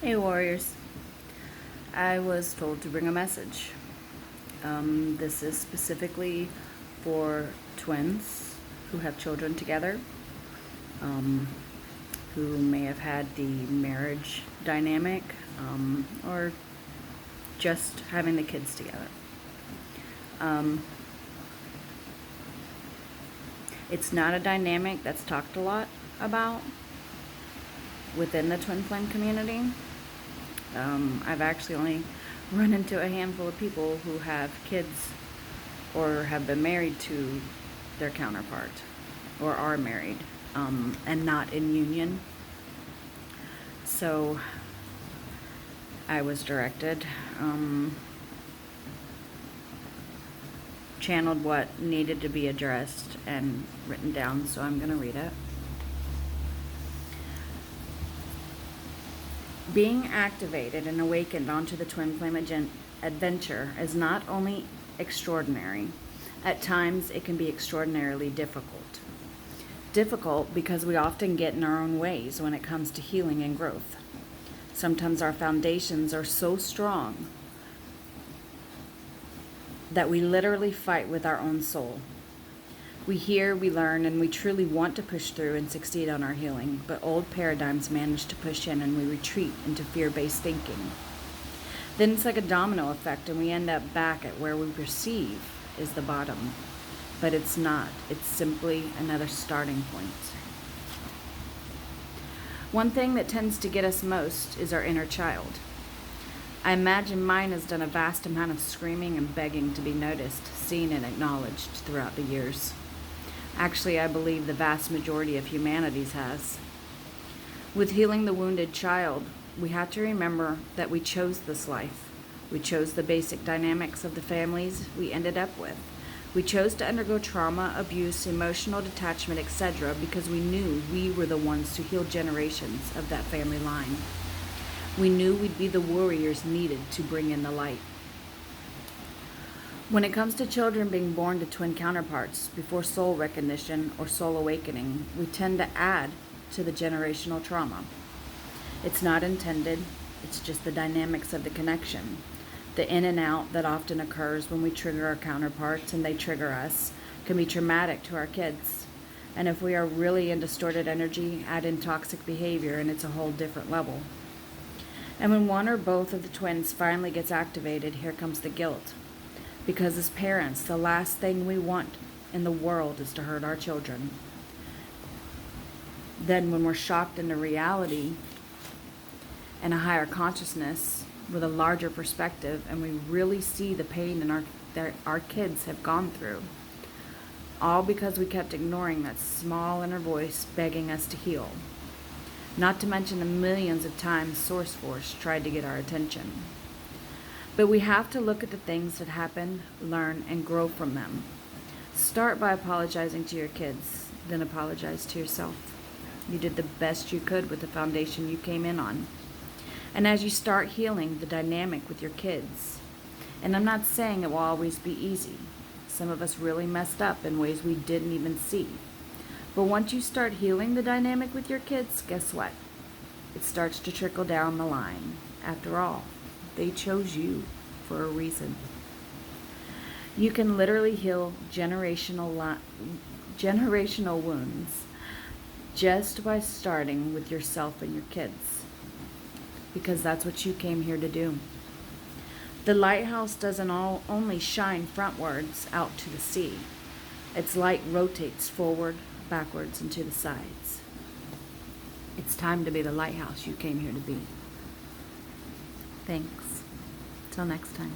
Hey warriors, I was told to bring a message. This is specifically for twins who have children together, um, who may have had the marriage dynamic, or just having the kids together. It's not a dynamic that's talked a lot about within the twin flame community. I've actually only run into a handful of people who have kids or have been married to their counterpart or are married, and not in union. So I was directed, channeled what needed to be addressed and written down, so I'm going to read it. Being activated and awakened onto the twin flame adventure is not only extraordinary, at times it can be extraordinarily difficult. Difficult because we often get in our own ways when it comes to healing and growth. Sometimes our foundations are so strong that we literally fight with our own soul. We hear, we learn, and we truly want to push through and succeed on our healing, but old paradigms manage to push in and we retreat into fear-based thinking. Then it's like a domino effect and we end up back at where we perceive is the bottom. But it's not. It's simply another starting point. One thing that tends to get us most is our inner child. I imagine mine has done a vast amount of screaming and begging to be noticed, seen, and acknowledged throughout the years. Actually, I believe the vast majority of humanity's has. With healing the wounded child, we have to remember that we chose this life. We chose the basic dynamics of the families we ended up with. We chose to undergo trauma, abuse, emotional detachment, etc. because we knew we were the ones to heal generations of that family line. We knew we'd be the warriors needed to bring in the light. When it comes to children being born to twin counterparts before soul recognition or soul awakening, we tend to add to the generational trauma. It's not intended, it's just the dynamics of the connection. The in and out that often occurs when we trigger our counterparts and they trigger us can be traumatic to our kids. And if we are really in distorted energy, add in toxic behavior and it's a whole different level. And when one or both of the twins finally gets activated, here comes the guilt. Because as parents, the last thing we want in the world is to hurt our children. Then when we're shocked into reality and a higher consciousness with a larger perspective, and we really see the pain that our kids have gone through, all because we kept ignoring that small inner voice begging us to heal. Not to mention the millions of times Source Force tried to get our attention. But we have to look at the things that happen, learn, and grow from them. Start by apologizing to your kids, then apologize to yourself. You did the best you could with the foundation you came in on. And as you start healing the dynamic with your kids, and I'm not saying it will always be easy. Some of us really messed up in ways we didn't even see. But once you start healing the dynamic with your kids, guess what? It starts to trickle down the line. After all, they chose you for a reason. You can literally heal generational wounds just by starting with yourself and your kids, because that's what you came here to do. The lighthouse doesn't only shine frontwards out to the sea. Its light rotates forward, backwards, and to the sides. It's time to be the lighthouse you came here to be. Thanks. Till next time.